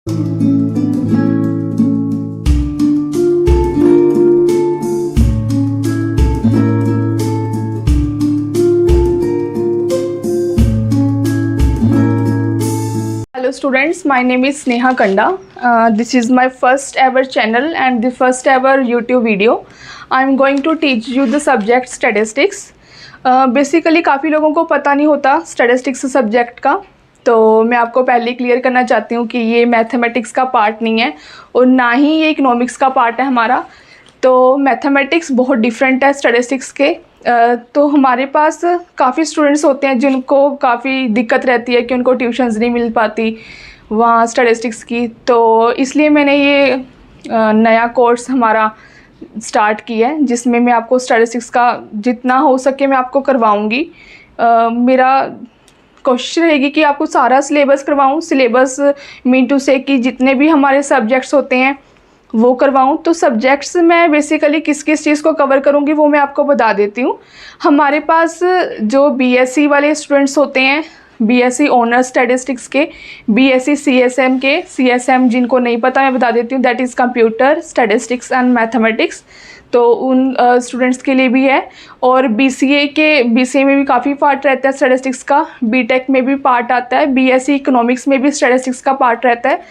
Hello students, my name is Sneha Kanda. This is my first ever channel and the first ever YouTube video. I am going to teach you the subject statistics. Basically काफ़ी लोगों को पता नहीं होता statistics subject का, तो मैं आपको पहले क्लियर करना चाहती हूँ कि ये मैथमेटिक्स का पार्ट नहीं है और ना ही ये इकोनॉमिक्स का पार्ट है हमारा। तो मैथमेटिक्स बहुत डिफरेंट है स्टैटिस्टिक्स के। तो हमारे पास काफ़ी स्टूडेंट्स होते हैं जिनको काफ़ी दिक्कत रहती है कि उनको ट्यूशन्स नहीं मिल पाती वहाँ स्टैटिस्टिक्स की, तो इसलिए मैंने ये नया कोर्स हमारा स्टार्ट किया है जिसमें मैं आपको स्टैटिस्टिक्स का जितना हो सके मैं आपको करवाऊँगी। मेरा कोशिश रहेगी कि आपको सारा सिलेबस करवाऊँ। सिलेबस मीन टू से कि जितने भी हमारे सब्जेक्ट्स होते हैं वो करवाऊँ। तो सब्जेक्ट्स मैं बेसिकली किस किस चीज़ को कवर करूँगी वो मैं आपको बता देती हूँ। हमारे पास जो बीएससी वाले स्टूडेंट्स होते हैं, बीएससी ऑनर्स स्टैटिस्टिक्स के, बीएससी सीएसएम के, सीएसएम जिनको नहीं पता मैं बता देती हूँ, that is computer statistics and mathematics, तो उन स्टूडेंट्स के लिए भी है। और बीसीए में भी काफ़ी पार्ट रहता है स्टैटिस्टिक्स का, बीटेक में भी पार्ट आता है, बीएससी इकोनॉमिक्स में भी स्टैटिस्टिक्स का पार्ट रहता है,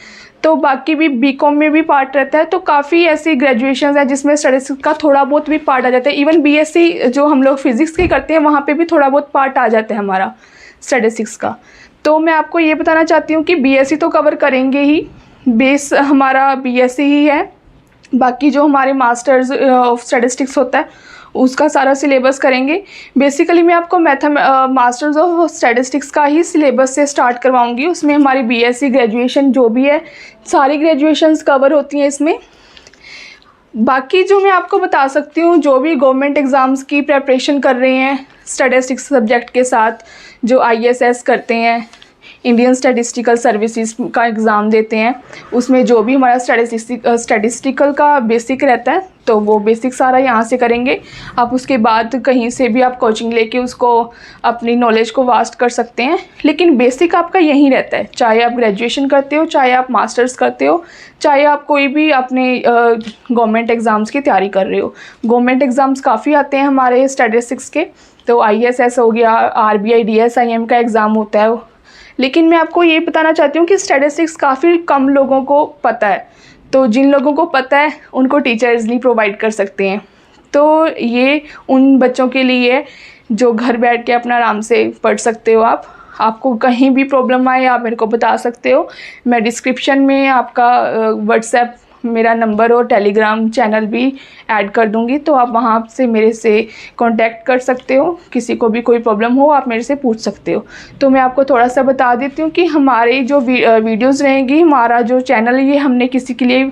तो बाकी भी बीकॉम में भी पार्ट रहता है। तो काफ़ी ऐसी ग्रेजुएशंस है जिसमें स्टैटिस्टिक्स का थोड़ा बहुत भी पार्ट आ जाता है। इवन बीएससी जो हम लोग फिज़िक्स की करते हैं वहाँ पे भी थोड़ा बहुत पार्ट आ जाता है हमारा स्टैटिस्टिक्स का। तो मैं आपको ये बताना चाहती हूँ कि बीएससी तो कवर करेंगे ही, बेस हमारा बीएससी ही है। बाकी जो हमारे मास्टर्स ऑफ स्टैटिस्टिक्स होता है उसका सारा सिलेबस करेंगे। बेसिकली मैं आपको मास्टर्स ऑफ स्टैटिस्टिक्स का ही सिलेबस से स्टार्ट करवाऊंगी। उसमें हमारी बीएससी ग्रेजुएशन जो भी है सारी ग्रेजुएशंस कवर होती हैं इसमें। बाकी जो मैं आपको बता सकती हूँ, जो भी गवर्नमेंट एग्ज़ाम्स की प्रिपरेशन कर रहे हैं स्टैटिस्टिक्स सब्जेक्ट के साथ, जो आईएसएस करते हैं, इंडियन स्टैटिस्टिकल सर्विसेज का एग्ज़ाम देते हैं, उसमें जो भी हमारा स्टैटिस्टिकल का बेसिक रहता है तो वो बेसिक सारा यहाँ से करेंगे। आप उसके बाद कहीं से भी आप कोचिंग लेके उसको अपनी नॉलेज को वास्ट कर सकते हैं, लेकिन बेसिक आपका यहीं रहता है। चाहे आप ग्रेजुएशन करते हो, चाहे आप मास्टर्स करते हो, चाहे आप कोई भी अपने गवर्नमेंट एग्ज़ाम्स की तैयारी कर रहे हो। गवर्नमेंट एग्ज़ाम्स काफ़ी आते हैं हमारे स्टैटिस्टिक्स के, तो आईएसएस हो गया, आरबीआई डीएसआईएम का एग्ज़ाम होता है। लेकिन मैं आपको ये बताना चाहती हूँ कि स्टैटिस्टिक्स काफ़ी कम लोगों को पता है, तो जिन लोगों को पता है उनको टीचर्स नहीं प्रोवाइड कर सकते हैं। तो ये उन बच्चों के लिए जो घर बैठ के अपना आराम से पढ़ सकते हो। आपको कहीं भी प्रॉब्लम आए आप मेरे को बता सकते हो। मैं डिस्क्रिप्शन में आपका व्हाट्सएप मेरा नंबर और टेलीग्राम चैनल भी ऐड कर दूंगी, तो आप वहाँ से मेरे से कांटेक्ट कर सकते हो। किसी को भी कोई प्रॉब्लम हो आप मेरे से पूछ सकते हो। तो मैं आपको थोड़ा सा बता देती हूँ कि हमारी जो वीडियोज़ रहेंगी, हमारा जो चैनल है ये हमने किसी के लिए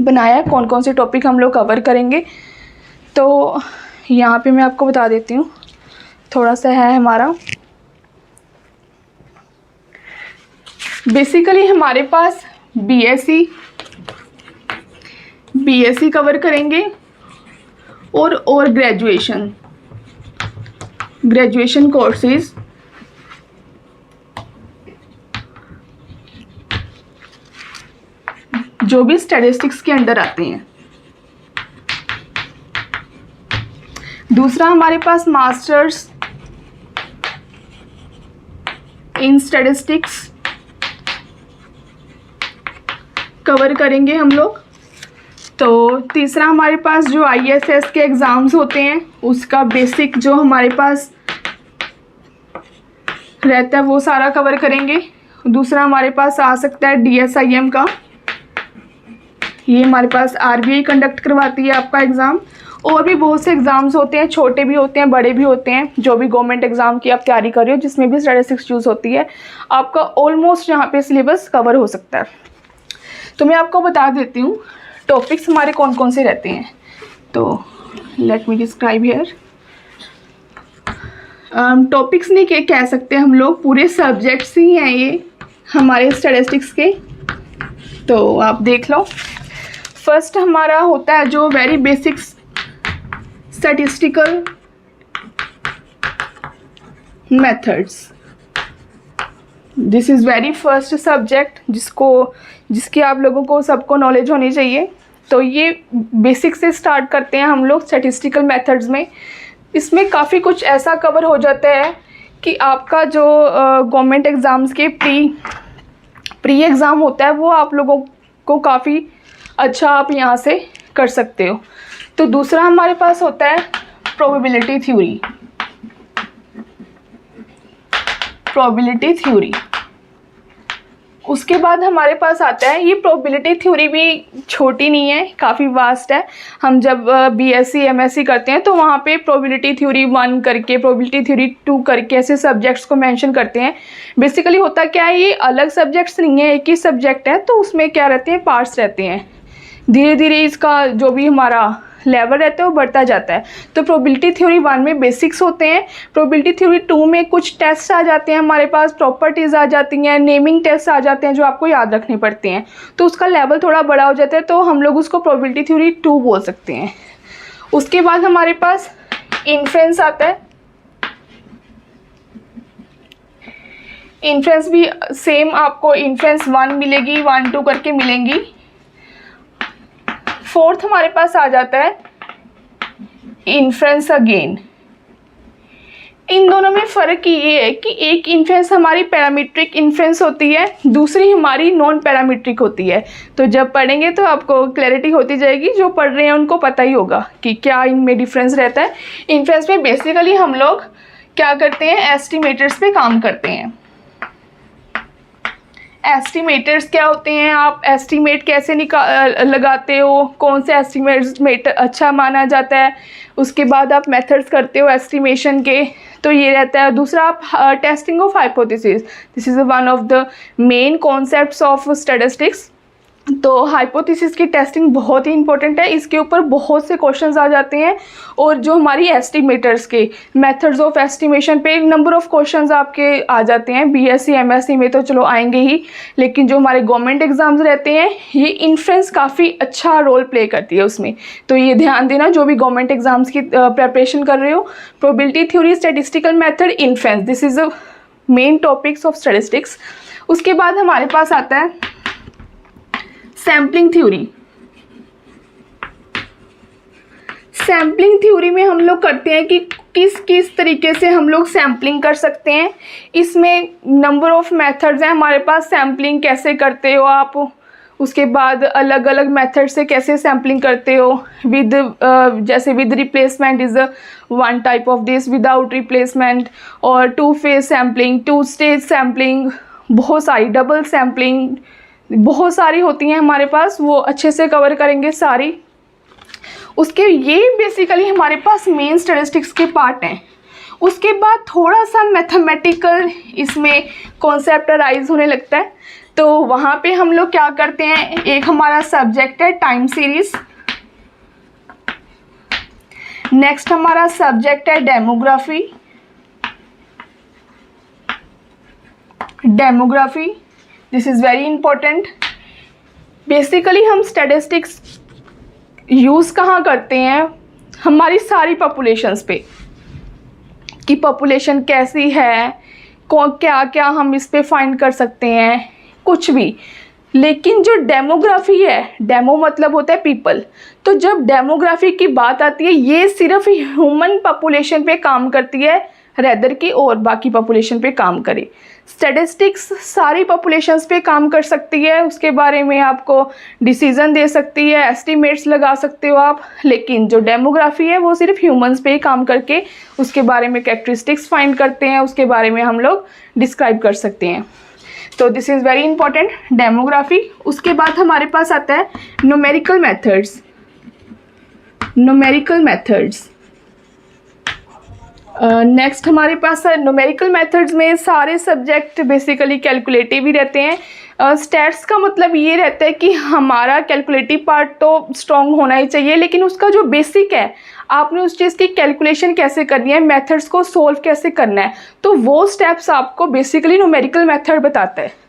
बनाया है, कौन कौन से टॉपिक हम लोग कवर करेंगे। तो यहाँ पे मैं आपको बता देती हूँ, थोड़ा सा है हमारा। बेसिकली हमारे पास बीएससी कवर करेंगे और ग्रेजुएशन कोर्सेज, जो भी स्टैटिस्टिक्स के अंडर आते हैं। दूसरा हमारे पास मास्टर्स इन स्टैटिस्टिक्स कवर करेंगे हम लोग। तो तीसरा हमारे पास जो आईएसएस के एग्ज़ाम्स होते हैं उसका बेसिक जो हमारे पास रहता है वो सारा कवर करेंगे। दूसरा हमारे पास आ सकता है डीएसआईएम का, ये हमारे पास आरबीआई कंडक्ट करवाती है आपका एग्ज़ाम। और भी बहुत से एग्ज़ाम्स होते हैं, छोटे भी होते हैं, बड़े भी होते हैं। जो भी गवर्नमेंट एग्ज़ाम की आप तैयारी कर रहे हो जिसमें भी स्टैटिस्टिक्स यूज़ होती है, आपका ऑलमोस्ट यहाँ पे सिलेबस कवर हो सकता है। तो मैं आपको बता देती हूँ टॉपिक्स हमारे कौन कौन से रहते हैं। तो let me describe here. Topics नहीं कह सकते हम लोग, पूरे सब्जेक्ट्स ही हैं ये हमारे स्टैटिस्टिक्स के। तो आप देख लो। फर्स्ट हमारा होता है जो very basic statistical methods. This is very first subject जिसकी आप लोगों को सबको नॉलेज होनी चाहिए। तो ये बेसिक से स्टार्ट करते हैं हम लोग स्टैटिस्टिकल मेथड्स में। इसमें काफ़ी कुछ ऐसा कवर हो जाता है कि आपका जो गवर्नमेंट एग्ज़ाम्स के प्री एग्ज़ाम होता है वो आप लोगों को काफ़ी अच्छा आप यहाँ से कर सकते हो। तो दूसरा हमारे पास होता है प्रोबेबिलिटी थ्योरी। उसके बाद हमारे पास आता है, ये प्रोबेबिलिटी थ्योरी भी छोटी नहीं है, काफ़ी वास्ट है। हम जब बीएससी एमएससी करते हैं तो वहाँ पे प्रोबेबिलिटी थ्योरी 1 करके, प्रोबेबिलिटी थ्योरी 2 करके ऐसे सब्जेक्ट्स को मेंशन करते हैं। बेसिकली होता क्या है, ये अलग सब्जेक्ट्स नहीं है, एक ही सब्जेक्ट है, तो उसमें क्या रहते हैं, पार्ट्स रहते हैं। धीरे धीरे इसका जो भी हमारा लेवल रहता है वो बढ़ता जाता है। तो प्रोबेबिलिटी थ्योरी 1 में बेसिक्स होते हैं, प्रोबेबिलिटी थ्योरी 2 में कुछ टेस्ट आ जाते हैं हमारे पास, प्रॉपर्टीज़ आ जाती हैं, नेमिंग टेस्ट आ जाते हैं जो आपको याद रखने पड़ते हैं, तो उसका लेवल थोड़ा बड़ा हो जाता है, तो हम लोग उसको प्रोबेबिलिटी थ्योरी 2 बोल सकते हैं। उसके बाद हमारे पास इन्फ्रेंस आता है। इन्फ्रेंस भी सेम आपको इन्फ्रेंस 1 मिलेगी, 1 2 करके मिलेंगी। फोर्थ हमारे पास आ जाता है इन्फ्रेंस अगेन। इन दोनों में फ़र्क ये है कि एक इन्फ्रेंस हमारी पैरामीट्रिक इन्फ्रेंस होती है, दूसरी हमारी नॉन पैरामीट्रिक होती है। तो जब पढ़ेंगे तो आपको क्लैरिटी होती जाएगी, जो पढ़ रहे हैं उनको पता ही होगा कि क्या इनमें डिफरेंस रहता है। इन्फ्रेंस में बेसिकली हम लोग क्या करते हैं, एस्टिमेटर्स पे काम करते हैं। एस्टिमेटर्स क्या होते हैं, आप एस्टिमेट कैसे लगाते हो, कौन से एस्टिमेट अच्छा माना जाता है, उसके बाद आप मेथड्स करते हो एस्टिमेशन के, तो ये रहता है। दूसरा आप testing of hypothesis, this is one of the main concepts of statistics. तो हाइपोथेसिस की टेस्टिंग बहुत ही इंपॉर्टेंट है, इसके ऊपर बहुत से क्वेश्चंस आ जाते हैं। और जो हमारी एस्टिमेटर्स के मेथड्स ऑफ एस्टिमेशन पे नंबर ऑफ क्वेश्चंस आपके आ जाते हैं। बीएससी एमएससी में तो चलो आएंगे ही, लेकिन जो हमारे गवर्नमेंट एग्जाम्स रहते हैं ये इन्फ्रेंस काफ़ी अच्छा रोल प्ले करती है उसमें। तो ये ध्यान देना जो भी गवर्नमेंट एग्जाम्स की प्रिपरेशन कर रहे हो, probability theory, statistical method, inference, this is the main topics of statistics. उसके बाद हमारे पास आता है सैम्पलिंग थ्योरी। सैम्पलिंग थ्योरी में हम लोग करते हैं कि किस किस तरीके से हम लोग सैम्पलिंग कर सकते हैं। इसमें नंबर ऑफ मेथड्स हैं हमारे पास, सैम्पलिंग कैसे करते हो आप, उसके बाद अलग अलग मेथड से कैसे सैम्पलिंग करते हो। विद जैसे with replacement is one type of this, without replacement, और 2 फेज सैम्पलिंग, 2 स्टेज सैम्पलिंग, बहुत सारी डबल सैम्पलिंग, बहुत सारी होती हैं हमारे पास, वो अच्छे से कवर करेंगे सारी। उसके ये बेसिकली हमारे पास मेन स्टैटिस्टिक्स के पार्ट हैं। उसके बाद थोड़ा सा मैथमेटिकल इसमें कॉन्सेप्ट अराइज होने लगता है, तो वहाँ पे हम लोग क्या करते हैं, एक हमारा सब्जेक्ट है टाइम सीरीज, नेक्स्ट हमारा सब्जेक्ट है demography. This is very important. Basically हम स्टैटिस्टिक्स यूज़ कहाँ करते हैं, हमारी सारी पॉपुलेशंस पे, कि पॉपुलेशन कैसी है, क्या क्या हम इस पे फाइंड कर सकते हैं, कुछ भी। लेकिन जो डेमोग्राफी है, डेमो मतलब होता है पीपल, तो जब डेमोग्राफी की बात आती है ये सिर्फ ह्यूमन पॉपुलेशन पे काम करती है, रेदर की और बाकी पॉपुलेशन पे काम करे। स्टैटिस्टिक्स सारी पॉपुलेशंस पे काम कर सकती है, उसके बारे में आपको डिसीजन दे सकती है, एस्टिमेट्स लगा सकते हो आप। लेकिन जो डेमोग्राफी है वो सिर्फ ह्यूमंस पे ही काम करके उसके बारे में कैरेक्टरिस्टिक्स फाइंड करते हैं, उसके बारे में हम लोग डिस्क्राइब कर सकते हैं। तो this is very important, demography. उसके बाद हमारे पास आता है न्यूमेरिकल मेथड्स। नेक्स्ट हमारे पास न्यूमेरिकल मेथड्स में सारे सब्जेक्ट बेसिकली कैलकुलेटिव ही रहते हैं। स्टैट्स का मतलब ये रहता है कि हमारा कैलकुलेटिव पार्ट तो स्ट्रॉन्ग होना ही चाहिए, लेकिन उसका जो बेसिक है, आपने उस चीज़ की कैलकुलेशन कैसे करनी है, मेथड्स को सोल्व कैसे करना है, तो वो स्टेप्स आपको बेसिकली न्यूमेरिकल मेथड बताता है।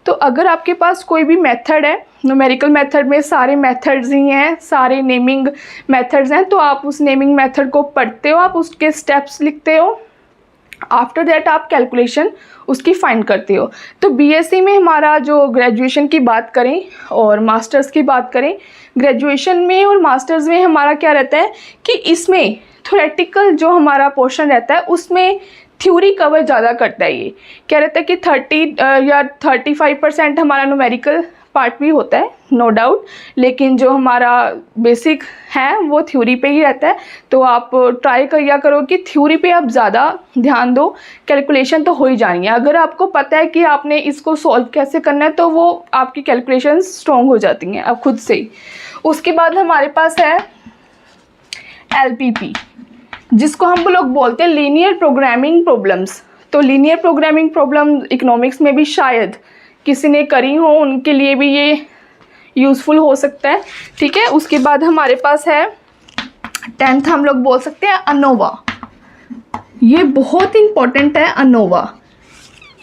तो अगर आपके पास कोई भी मेथड है, न्यूमेरिकल मेथड में सारे मेथड्स ही हैं, सारे नेमिंग मेथड्स हैं, तो आप उस नेमिंग मेथड को पढ़ते हो, आप उसके स्टेप्स लिखते हो, आफ्टर दैट आप कैलकुलेशन उसकी फाइंड करते हो। तो बीएससी में हमारा जो ग्रेजुएशन की बात करें और मास्टर्स की बात करें, ग्रेजुएशन में और मास्टर्स में हमारा क्या रहता है कि इसमें थ्योरेटिकल जो हमारा पोर्शन रहता है उसमें थ्योरी कवर ज़्यादा करता है। ये क्या रहता है कि 30 या 35% हमारा न्यूमेरिकल पार्ट भी होता है, नो डाउट, लेकिन जो हमारा बेसिक है वो थ्योरी पे ही रहता है। तो आप ट्राई किया करो कि थ्योरी पे आप ज़्यादा ध्यान दो, कैलकुलेशन तो हो ही जानी है। अगर आपको पता है कि आपने इसको सॉल्व कैसे करना है तो वो आपकी कैलकुलेशन स्ट्रॉन्ग हो जाती हैं अब खुद से ही। उसके बाद हमारे पास है LPP, जिसको हम लोग बोलते हैं लीनियर प्रोग्रामिंग प्रॉब्लम्स। तो लीनियर प्रोग्रामिंग प्रॉब्लम इकोनॉमिक्स में भी शायद किसी ने करी हो, उनके लिए भी ये यूज़फुल हो सकता है, ठीक है। उसके बाद हमारे पास है 10th, हम लोग बोल सकते हैं अनोवा। ये बहुत इंपॉर्टेंट है अनोवा।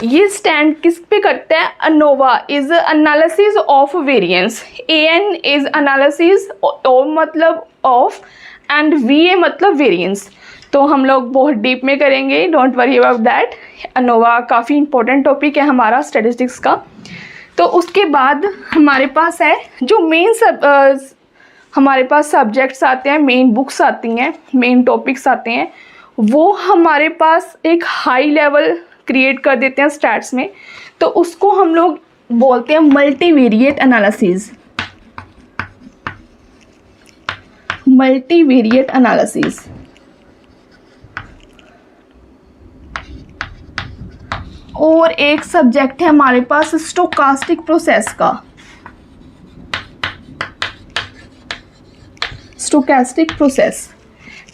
ये स्टैंड किस पे करता है? ANOVA is analysis of variance. AN is analysis, O मतलब ऑफ, एंड VA मतलब वेरिएंस। तो हम लोग बहुत डीप में करेंगे, don't worry about that. ANOVA काफ़ी इंपॉर्टेंट टॉपिक है हमारा स्टैटिस्टिक्स का। तो उसके बाद हमारे पास है जो हमारे पास सब्जेक्ट्स आते हैं, मेन बुक्स आती हैं, मेन टॉपिक्स आते हैं, वो हमारे पास एक हाई लेवल क्रिएट कर देते हैं स्टैट्स में। तो उसको हम लोग बोलते हैं मल्टीवेरिएट एनालिसिस। Multivariate analysis. और एक सब्जेक्ट है हमारे पास स्टोकास्टिक प्रोसेस का। Stochastic process.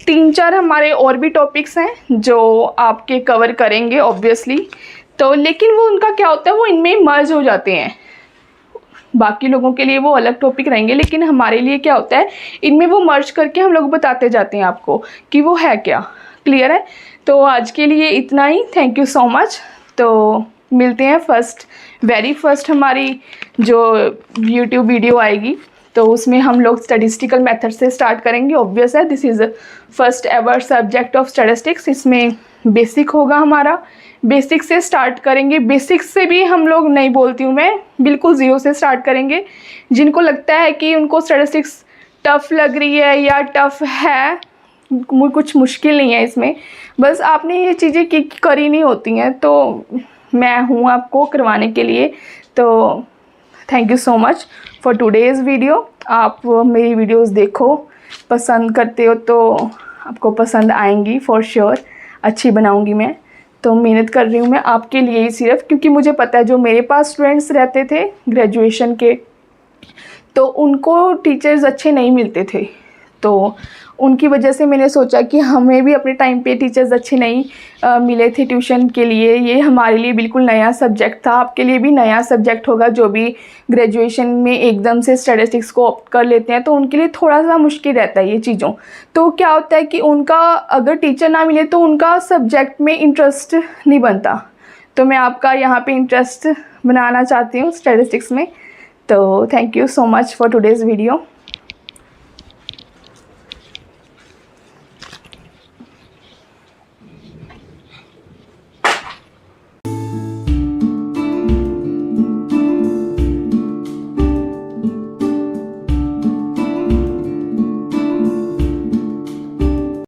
3-4 हमारे और भी टॉपिक्स हैं जो आपके कवर करेंगे ऑब्वियसली। तो लेकिन वो उनका क्या होता है, वो इनमें मर्ज हो जाते हैं। बाकी लोगों के लिए वो अलग टॉपिक रहेंगे, लेकिन हमारे लिए क्या होता है, इनमें वो मर्ज करके हम लोग बताते जाते हैं आपको कि वो है क्या। क्लियर है? तो आज के लिए इतना ही। Thank you so much. तो मिलते हैं वेरी फर्स्ट हमारी जो YouTube वीडियो आएगी, तो उसमें हम लोग स्टैटिस्टिकल मेथड से स्टार्ट करेंगे। ऑब्वियस है, this is first ever subject of statistics. इसमें बेसिक होगा हमारा, बेसिक से स्टार्ट करेंगे। बेसिक से भी हम लोग नहीं बोलती हूँ मैं, बिल्कुल ज़ीरो से स्टार्ट करेंगे। जिनको लगता है कि उनको स्टैटिस्टिक्स टफ़ लग रही है या टफ़ है, कुछ मुश्किल नहीं है इसमें, बस आपने ये चीज़ें करी नहीं होती हैं, तो मैं हूँ आपको करवाने के लिए। तो thank you so much for today's video. आप मेरी वीडियोस देखो, पसंद करते हो तो आपको पसंद आएंगी फॉर श्योर। अच्छी बनाऊंगी मैं, तो मेहनत कर रही हूँ मैं आपके लिए ही सिर्फ, क्योंकि मुझे पता है जो मेरे पास स्टूडेंट्स रहते थे ग्रेजुएशन के, तो उनको टीचर्स अच्छे नहीं मिलते थे। तो उनकी वजह से मैंने सोचा कि हमें भी अपने टाइम पे टीचर्स अच्छे नहीं मिले थे ट्यूशन के लिए। ये हमारे लिए बिल्कुल नया सब्जेक्ट था, आपके लिए भी नया सब्जेक्ट होगा। जो भी ग्रेजुएशन में एकदम से स्टैटिस्टिक्स को ऑप्ट कर लेते हैं तो उनके लिए थोड़ा सा मुश्किल रहता है ये चीज़ों। तो क्या होता है कि उनका अगर टीचर ना मिले तो उनका सब्जेक्ट में इंटरेस्ट नहीं बनता। तो मैं आपका यहाँ पर इंटरेस्ट बनाना चाहती हूँ स्टैटिस्टिक्स में। तो thank you so much for today's video.